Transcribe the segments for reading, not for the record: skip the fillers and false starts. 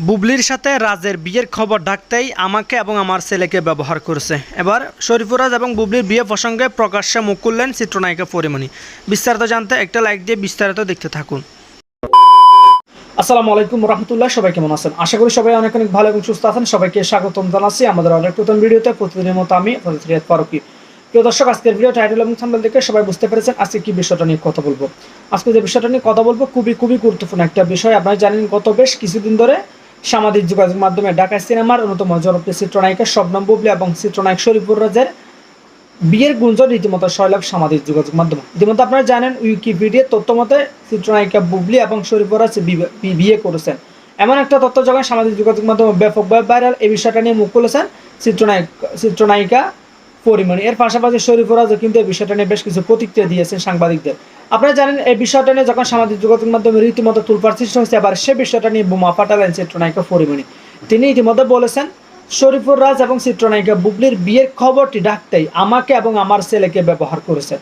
বুবলির সাথে রাজের বিয়ের খবর ঢাকতেই আমাকে এবং আমার ছেলেকে ব্যবহার করেছে। এবার শরীফুরাজ এবং বুবলির বিয়ে প্রসঙ্গে প্রকাশ্যে মুখ খুললেন চিত্রনায়িকা পরিমণি। বিস্তারিত জানতে একটা লাইক দিয়ে বিস্তারিত দেখতে থাকুন। আসসালামু আলাইকুম রহমতুল্লাহ, সবাই কেমন আছেন? আশা করি সবাই অনেক অনেক ভালো এবং সুস্থ আছেন। সবাইকে স্বাগতম জানাচ্ছি আমাদের অনেক নতুন ভিডিওতে। প্রতিদিনের মতো আমি রিয়াদ ফারুকী। প্রিয় দর্শক, আজকের ভিডিও টাইটেল এবং থাম্বনেল দেখে সবাই বুঝতে পেরেছেন আজকে কি বিষয়টা নিয়ে কথা বলবো। আজকে যে বিষয়টা নিয়ে কথা বলবো খুবই গুরুত্বপূর্ণ একটা বিষয়। আপনারা জানেন গত বেশ কিছুদিন ধরে সামাজিক যোগাযোগ মাধ্যমে ঢাকা সিনেমার অন্যতম জনপ্রিয় চিত্রনায়িকা শবনম বুবলি এবং চিত্রনায়ক শরীফুরাজের বিয়ের গুঞ্জন রীতিমতো সয়লাভ সামাজিক যোগাযোগ মাধ্যমে। ইতিমধ্যে আপনারা জানেন উইকিপিডিয়ার তথ্য মতে চিত্রনায়িকা বুবলি এবং শরীফুরাজ বিয়ে করেছেন। এমন একটা তথ্য যখন সামাজিক যোগাযোগ মাধ্যমে ব্যাপকভাবে ভাইরাল, এই বিষয়টা নিয়ে মুখ খুলেছেন চিত্রনায়িকা পরিমণি। এর পাশাপাশি শরীফুরাজও কিন্তু এই বিষয়টা নিয়ে বেশ কিছু প্রতিক্রিয়া দিয়েছেন সাংবাদিকদের। আপনারা জানেন এই বিষয়টা নিয়ে যখন সামাজিক যোগাযোগ মাধ্যমে রীতিমতো তুলপাড় সৃষ্টি হয়েছে, আবার সে বিষয়টা নিয়ে বোমা ফাটালেন চিত্রনায়িকা পরিমণি। তিনি ইতিমধ্যে বলেছেন, শরীফুরাজ এবং চিত্রনায়িকা বুবলির বিয়ের খবরটি ঢাকতেই আমাকে এবং আমার ছেলেকে ব্যবহার করেছে।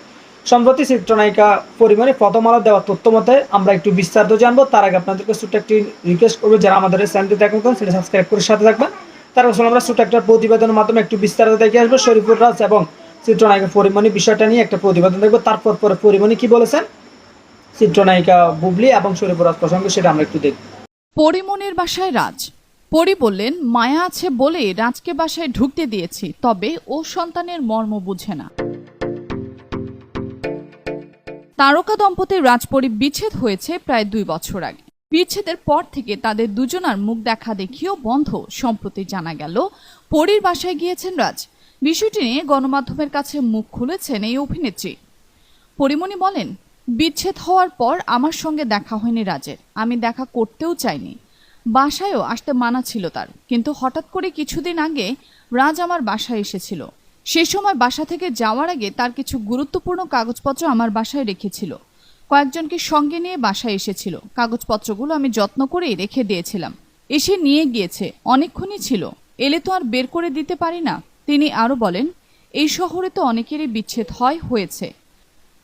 সম্প্রতি চিত্রনায়িকা পরিমণি প্রথম আলো দেওয়া তথ্য মতে আমরা একটু বিস্তারিত জানবো। তার আগে আপনাদেরকে ছোট্ট একটি রিকোয়েস্ট করবো, যারা আমাদের এই চ্যানেলটি দেখেন সেটা সাবস্ক্রাইব করে সাথে থাকবেন। তার আসলে আমরা ছোট্ট একটা প্রতিবেদনের মাধ্যমে একটু বিস্তারিত দেখে আসবো শরীফুরাজ এবং চিত্রনায়িকা পরিমণি বিষয়টা নিয়ে একটা প্রতিবেদন দেখবো। তারপর পরিমণি কি বলেছেন চিত্রনায়িকা বুবলি এবং শরীফুরাজ প্রসঙ্গে, সেটা আমরা একটু দেখব। পরিমণির বাসায় রাজ। পরি বললেন, মায়া আছে বলে রাজকে বাসায় ঢুকতে দিয়েছি, তবে ও সন্তানের মর্ম বুঝে না। তারকা দম্পতির রাজপরি বিচ্ছেদ হয়েছে প্রায় 2 বছর আগে। বিচ্ছেদের পর থেকে তাদের দুজনার মুখ দেখা দেখিও বন্ধ। সম্প্রতি জানা গেল পরীর বাসায় গিয়েছেন রাজ। বিষয়টি নিয়ে গণমাধ্যমের কাছে মুখ খুলেছেন এই অভিনেত্রী। পরিমণি বলেন, বিচ্ছেদ হওয়ার পর আমার সঙ্গে দেখা হয়নি রাজের, আমি দেখা করতেও চাইনি। বাসায়ও আসতে মানা ছিল তার, কিন্তু হঠাৎ করে কিছুদিন আগে রাজ আমার বাসায় এসেছিল। সে সময় বাসা থেকে যাওয়ার আগে তার কিছু গুরুত্বপূর্ণ কাগজপত্র আমার বাসায় রেখেছিল। কয়েকজনকে সঙ্গে নিয়ে বাসায় এসেছিল। কাগজপত্রগুলো আমি যত্ন করেই রেখে দিয়েছিলাম। এসে নিয়ে গিয়েছে, অনেকক্ষণই ছিল, এলে তো আর বের করে দিতে পারি না। তিনি আরও বলেন, এই শহরে তো অনেকেরই বিচ্ছেদ হয়েছে।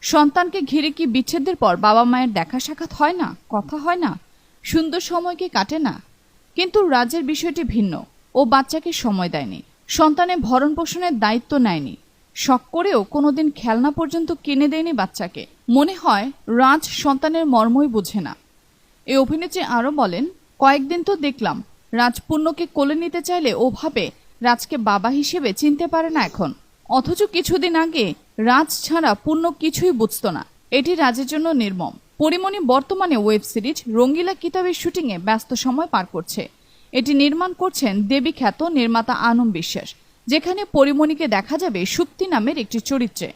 সন্তানকে ঘিরে কি বিচ্ছেদের পর বাবা মায়ের দেখা সাক্ষাৎ হয় না, কথা হয় না, সুন্দর সময় কি কাটে না? কিন্তু রাজের বিষয়টি ভিন্ন। ও বাচ্চাকে সময় দেয়নি, সন্তানের ভরণ পোষণের দায়িত্ব নেয়নি, শখ করেও কোনোদিন খেলনা পর্যন্ত কিনে দেয়নি বাচ্চাকে। মনে হয় রাজ সন্তানের মর্মই বোঝে না। এই অভিনেত্রী আরও বলেন, কয়েকদিন তো দেখলাম রাজ পূর্ণকে কোলে নিতে চাইলে ওভাবে রাজকে বাবা হিসেবে চিনতে পারে না এখন। অথচ কিছুদিন আগে রাজ ছাড়া পূর্ণ কিছুই বুঝতো না। এটি রাজের জন্য নির্মম। পরিমণি বর্তমানে ওয়েব সিরিজ রঙ্গিলা কিতাবের শুটিংয়ে ব্যস্ত সময় পার করছে। এটি নির্মাণ করছেন দেবী খ্যাত নির্মাতা আনম বিশ্বাস, যেখানে পরিমণিকে দেখা যাবে সুপ্তি নামের একটি চরিত্রে।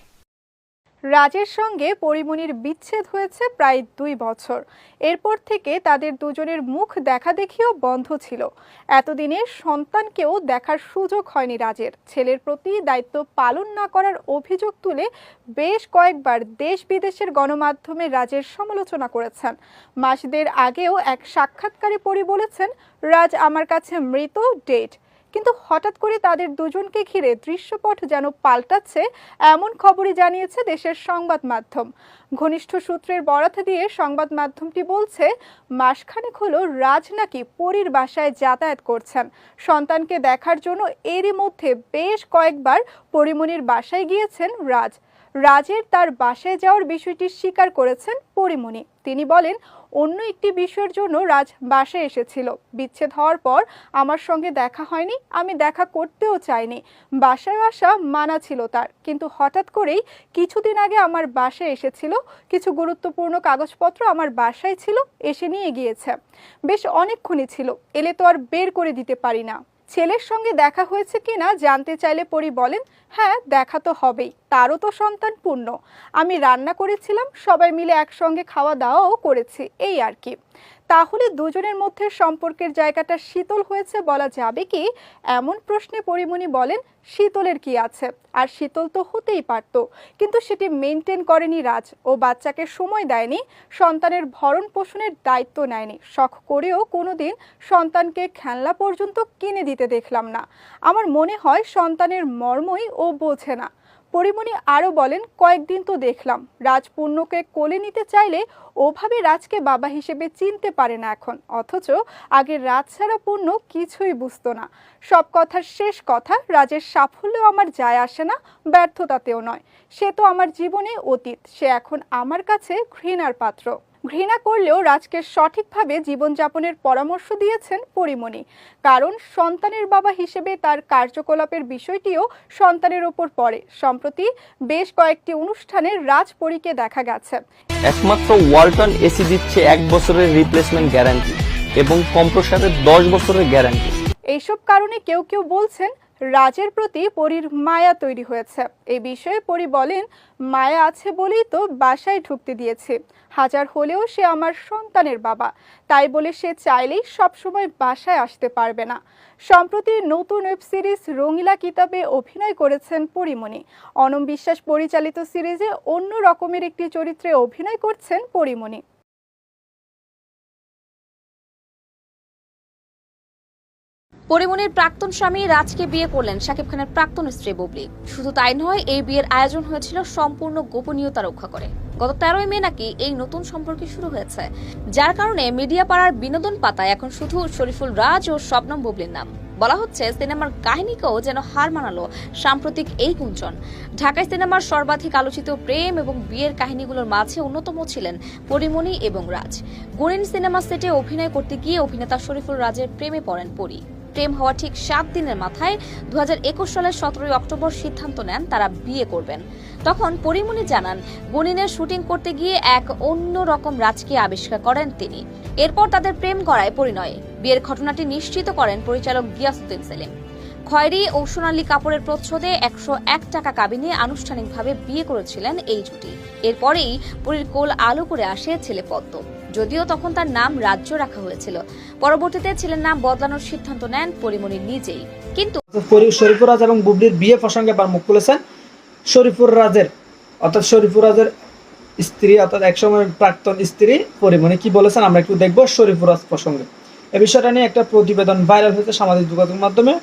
রাজের সঙ্গে পরিমণির বিচ্ছেদ হয়েছে প্রায় 2 বছর। এরপর থেকে তাদের দুজনের মুখ দেখা দেখিও বন্ধ ছিল। এতদিনে সন্তানকেও দেখার সুযোগ হয়নি রাজের। ছেলের প্রতি দায়িত্ব পালন না করার অভিযোগ তুলে বেশ কয়েকবার দেশ বিদেশের গণমাধ্যমে রাজের সমালোচনা করেছেন। মাস দেড় আগেও এক সাক্ষাৎকারে পরি বলেছেন, রাজ আমার কাছে মৃত, ডেড। কিন্তু হঠাৎ করে তাদের দুজনকে ঘিরে দৃশ্যপট যেন পাল্টাচ্ছে, এমন খবরই জানিয়েছে দেশের সংবাদ মাধ্যম। ঘনিষ্ঠ সূত্রের বরাত দিয়ে সংবাদ মাধ্যমটি বলছে, মাসখানেক হলো রাজ নাকি পরীর বাসায় যাতায়াত করছেন সন্তানকে দেখার জন্য। এরই মধ্যে বেশ কয়েকবার পরিমণির বাসায় গিয়েছেন রাজ। রাজের তার বাসায় যাওয়ার বিষয়টি স্বীকার করেছেন পরিমণি। তিনি বলেন, অন্য একটি বিষয়ের জন্য রাজ বাসায় এসেছিল। বিচ্ছেদ হওয়ার পর আমার সঙ্গে দেখা হয়নি, আমি দেখা করতেও চাইনি। বাসায় আসা মানা ছিল তার, কিন্তু হঠাৎ করেই কিছুদিন আগে আমার বাসায় এসেছিল। কিছু গুরুত্বপূর্ণ কাগজপত্র আমার বাসায় ছিল, এসে নিয়ে গিয়েছে। বেশ অনেকক্ষণই ছিল, এলে তো আর বের করে দিতে পারি না। ছেলের সঙ্গে দেখা হয়েছে কিনা জানতে চাইলে পরি বলেন, হ্যাঁ দেখা তো হবেই, তারও তো সন্তান পূর্ণ। আমি রান্না করেছিলাম, সবাই মিলে একসঙ্গে খাওয়া দাওয়াও করেছি, এই আর কি। তাহলে দুজনের মধ্যে সম্পর্কের জায়গাটা শীতল হয়েছে বলা যাবে কি? এমন প্রশ্নে পরিমণি বলেন, শীতলের কি আছে, আর শীতল তো হতেই পারত, কিন্তু সেটি মেনটেন করেনি রাজ। ও বাচ্চাকে সময় দেয়নি, সন্তানের ভরণ পোষণের দায়িত্ব নেয়নি, শখ করেও কোনোদিন সন্তানকে খেলনা পর্যন্ত কিনে দিতে দেখলাম না। আমার মনে হয় সন্তানের মর্মই ও বোঝে না। পরিমণি আরও বলেন, কয়েকদিন তো দেখলাম রাজ পূর্ণকে কোলে নিতে চাইলে ওভাবে রাজকে বাবা হিসেবে চিনতে পারে না এখন, অথচ আগে রাজ ছাড়া পূর্ণ কিছুই বুঝতো না। সব কথার শেষ কথা, রাজের সাফল্যেও আমার যায় আসে না, ব্যর্থতাতেও নয়। সে তো আমার জীবনে অতীত, সে এখন আমার কাছে ঘৃণার পাত্র। ঘৃণা করলেও রাজকে সঠিকভাবে জীবনযাপনের পরামর্শ দিয়েছেন পরিমণি, কারণ সন্তানের বাবা হিসেবে তার কার্যকলাপের বিষয়টিও সন্তানের ওপর পড়ে। সম্প্রতি বেশ কয়েকটি অনুষ্ঠানে রাজপরীকে দেখা গেছে। একমাত্র ওয়ালটন এসি দিচ্ছে 1 বছরের রিপ্লেসমেন্ট গ্যারান্টি এবং কম্প্রেসারের 10 বছরের গ্যারান্টি। এইসব কারণে কেউ কেউ বলছেন রাজের প্রতি পরীর মায়া তৈরি হয়েছে। এই বিষয়ে পরী বলেন, মায়া আছে বলেই তো বাসায় ঢুকতে দিয়েছে, হাজার হলেও সে আমার সন্তানের বাবা, তাই বলে সে চাইলেই সবসময় বাসায় আসতে পারবে না। সম্প্রতি নতুন ওয়েব সিরিজ রঙিলা কিতাবে অভিনয় করেছেন পরিমণি। অনম বিশ্বাস পরিচালিত সিরিজে অন্য রকমের একটি চরিত্রে অভিনয় করছেন পরিমণি। পরিমণির প্রাক্তন স্বামী রাজকে বিয়ে করলেন শাকিব খানের প্রাক্তন স্ত্রী বুবলি। শুধু তাই নয়, এই বিয়ের আয়োজন হয়েছিল সম্পূর্ণ গোপনীয়তা রক্ষা করে। গত 13ই মে নাকি এই নতুন সম্পর্ক শুরু হয়েছে, যার কারণে মিডিয়া পাড়ার বিনোদন পাতায় এখন শুধু শরীফুল রাজ ও শবনম বুবলির নাম। বলা হচ্ছে সিনেমার কাহিনীকেও যেন হার মানালো সাম্প্রতিক এই গুঞ্জন। ঢাকায় সিনেমার সর্বাধিক আলোচিত প্রেম এবং বিয়ের কাহিনীগুলোর মাঝে অন্যতম ছিলেন পরিমণি এবং রাজ। গুণিন সিনেমা সেটে অভিনয় করতে গিয়ে অভিনেতা শরীফুল রাজের প্রেমে পড়েন পরি। প্রেম হওয়া ঠিক 7 দিনের মাথায় 2021 সালের 17 অক্টোবর সিদ্ধান্ত নেন তারা বিয়ে করবেন। তখন পরিমণি জানান, গুণিনের শুটিং করতে গিয়ে এক অন্য রকম রাজকে আবিষ্কার করেন তিনি। এরপর তাদের প্রেম গড়ায় পরিণয়ে। বিয়ের ঘটনাটি নিশ্চিত করেন পরিচালক গিয়াসউদ্দিন সেলিম। খয়েরি ও সোনালী কাপড়ের প্রচ্ছদে 101 টাকা কাবিনে আনুষ্ঠানিকভাবে বিয়ে করেছিলেন এই জুটি। এরপরেই পরীর কোল আলো করে আসে ছেলে পদ্ম, যদিও তখন তার নাম রাজ্য রাখা হয়েছিল। পরবর্তীতে ছেলের নাম বদলানোর সিদ্ধান্ত নেন পরিমণি নিজেই। কিন্তু শরীফুর রাজ এবং বুবলির বিয়ে প্রসঙ্গে এবার মুখ খুলেছেন শরীফুর রাজের স্ত্রী, অর্থাৎ একসময় প্রাক্তন স্ত্রী পরিমণি। কি বলেছেন আমরা একটু দেখবো শরীফুর রাজ প্রসঙ্গে। এই বিষয়টা নিয়ে একটা প্রতিবেদন ভাইরাল হয়েছে সামাজিক যোগাযোগ মাধ্যমে।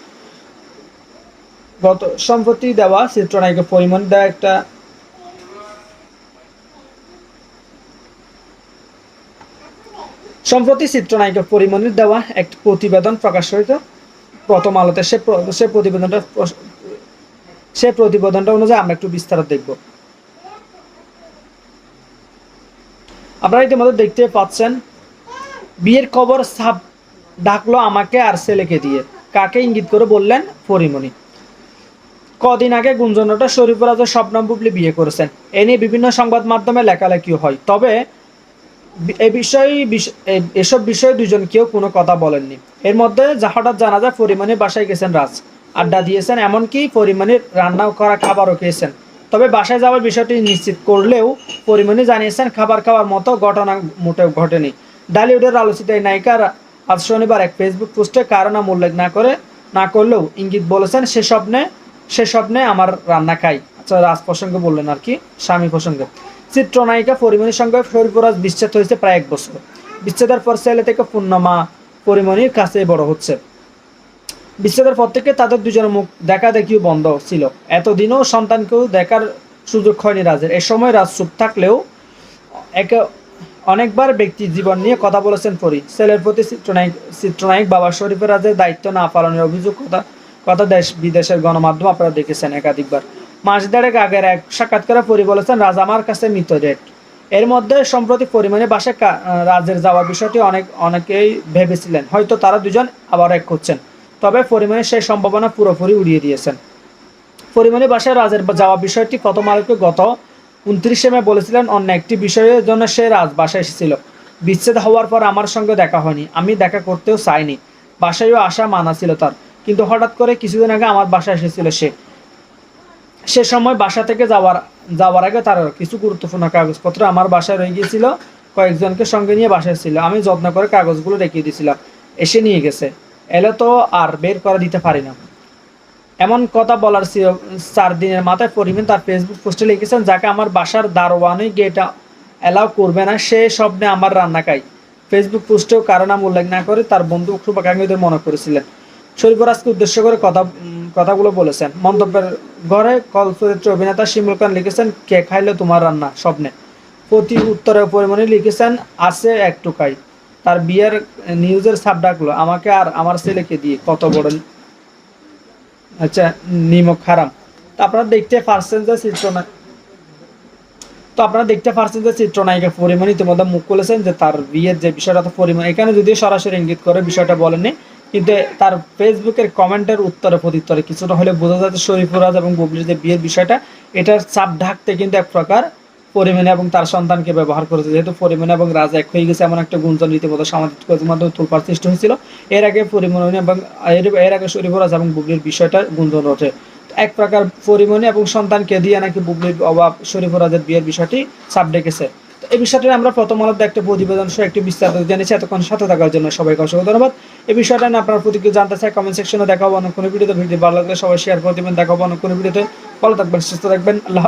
গত সম্প্রতি দেওয়া চিত্রনায়িকা পরিমণি দেওয়া একটা সম্প্রতি চিত্রনায়িকা পরিমণির দেওয়া একটি প্রতিবেদন প্রকাশ হয়েছে প্রথম আলোতে। সে প্রতিবেদনটা অনুযায়ী আমরা একটু বিস্তারিত দেখব। আপনারা ইতিমধ্যে দেখতে পাচ্ছেন, বিয়ের খবর সাপ ডাকলো আমাকে আর ছেলেকে দিয়ে, কাকে ইঙ্গিত করে বললেন পরিমণি। কদিন আগে গুঞ্জনটা শরীফুল রাজ ও শবনম বুবলি বিয়ে করেছেন, এ নিয়ে বিভিন্ন সংবাদ মাধ্যমে লেখালেখিও হয়। তবে এসব বিষয়ে দুজন কেউ কোনো কথা বলেননি। এর মধ্যে হঠাৎ জানা যায় পরিমণির বাসায় গেছেন রাজ, আড্ডা দিয়েছেন, এমনকি পরিমণির রান্না করা খাবারও খেয়েছেন। তবে বাসায় যাওয়ার বিষয়টি নিশ্চিত করলেও পরিমণি জানিয়েছেন খাবার খাওয়ার মতো ঘটনা মোটেও ঘটেনি। ডালিউডের আলোচিত এই নায়িকা আজ শনিবার এক ফেসবুক পোস্টে কারো নাম উল্লেখ না করলেও ইঙ্গিত বলেছেন সে স্বপ্নে আমার রান্না খাই। আচ্ছা, রাজ প্রসঙ্গে বললেন আর কি, স্বামী প্রসঙ্গে। চিত্রনায়িকা পরিমণির সঙ্গে শরীফুল রাজ বিচ্ছেদ হয়েছে প্রায় 1 বছর। বিচ্ছেদের পর ছেলে থেকে পূর্ণমা পরিমণির কাছে বড় হচ্ছে। বিচ্ছেদের পর থেকে তাদের দুজনের মুখ দেখা দেখিও বন্ধ ছিল। এতদিনও সন্তানকেও দেখার সুযোগ হয়নি রাজের। এ সময় রাজ চুপ থাকলেও অনেকবার ব্যক্তি জীবন নিয়ে কথা বলেছেন পরি। ছেলের প্রতি চিত্রনায়ক বাবা শরীফুল রাজের দায়িত্ব না পালনের অভিযোগ কথা দেশ বিদেশের গণমাধ্যম আপনারা দেখেছেন একাধিকবার। মাস দেড়েক আগের এক সাক্ষাৎকারে পরি বলেছেন, রাজ আমার কাছে মৃত ডেট। এর মধ্যে সম্প্রতি পরিমণির বাসায় রাজের যাওয়ার বিষয়টি অনেকেই ভেবেছিলেন হয়তো তারা দুজন আবার এক হচ্ছেন। তবে পরিমণি সেই সম্ভাবনা পুরোপুরি উড়িয়ে দিয়েছেন। পরিমণির বাসায় রাজের যাওয়ার বিষয়টি প্রথম আলোকে গত 29 মে বলেছিলেন, অন্য একটি বিষয়ের জন্য সে রাজ বাসায় এসেছিল। বিচ্ছেদ হওয়ার পর আমার সঙ্গে দেখা হয়নি, আমি দেখা করতেও চাইনি, বাসায়ও আসা মানা ছিল তার। কিন্তু হঠাৎ করে কিছুদিন আগে আমার বাসায় এসেছিল সে সময় বাসা থেকে যাওয়ার আগে তার কিছু গুরুত্বপূর্ণ কাগজপত্র আমার বাসায় রয়ে গিয়েছিল। কয়েকজনকে সঙ্গে নিয়ে বাসায় ছিল, আমি যত্ন করে কাগজগুলো রেখে দিয়েছিলাম, এসে নিয়ে গেছে, এলে তো আর বের করে দিতে পারি না। এমন কথা বলার 4 দিনের মাথায় পরিমণি তার ফেসবুক পোস্টে লিখেছেন, যাকে আমার বাসার দারোয়ানই গেট অ্যালাউ করবে না সে স্বপ্নে আমার রান্না খাই। ফেসবুক পোস্টেও কারো নাম উল্লেখ না করে তার বন্ধু শুভাকাঙ্ক্ষীদের মনে করেছিলেন। শরীফরাজকে উদ্দেশ্য করে কথাগুলো বলেছেন। মন্তব্যের ঘরে কল্পচিত্র অভিনেতা শিমুল খান লিখেছেন, কে খাইলো তোমার রান্না স্বপ্নে। প্রতি উত্তরে পরিমণি লিখেছেন, আছে এক টুকাই। তার বিয়ের নিউজের ছাপ ডাকলো, আমাকে আর আমার ছেলেকে দিয়ে, কত বড় আচ্ছা নিমক হারাম। তো আপনারা দেখতে পারছেন যে চিত্রনায়িকা পরিমণি ইতিমধ্যে মুখ খুলেছেন যে তার বিয়ের যে বিষয়টা, তো পরিমণি এখানে যদিও সরাসরি ইঙ্গিত করে বিষয়টা বলেননি, কিন্তু তার ফেসবুকের কমেন্টের উত্তরে প্রত্যুত্তরে কিছুটা হলে বোঝা যাচ্ছে শরীফুরাজ এবং বুবলির যে বিয়ের বিষয়টা, এটার চাপ ঢাকতে কিন্তু এক প্রকার পরিমণি এবং তার সন্তানকে ব্যবহার করেছে। যেহেতু পরিমণি এবং রাজ এক হয়ে গেছে, এমন একটা গুঞ্জন রীতিমতো সামাজিক মাধ্যমে তোলপাড় সৃষ্টি হয়েছিল। এর আগে পরিমণি এবং এর আগে শরীফুরাজ এবং বুবলির বিষয়টা গুঞ্জন ওঠে। এক প্রকার পরিমণি এবং সন্তানকে দিয়ে নাকি বুবলির অভাব শরীফুরাজের বিয়ের বিষয়টি চাপ ডেকেছে। তো এই বিষয়টা আমরা প্রথম আলোতে একটা প্রতিবেদন সহ একটি বিস্তারিত জেনেছি। এতক্ষণ সাথে থাকার জন্য সবাইকে অসংখ্য ধন্যবাদ। এই বিষয়টা নিয়ে আপনার প্রতিক্রিয়া জানতে চাই, কমেন্ট সেকশনে দেখাবো অন্য কোনো ভিডিওতে। ভিডিও ভালো লাগলে সবাই শেয়ার করে দেবেন। দেখাবো অন্য কোনো ভিডিওতে। ভালো থাকবেন, সুস্থ থাকবেন। আল্লাহ।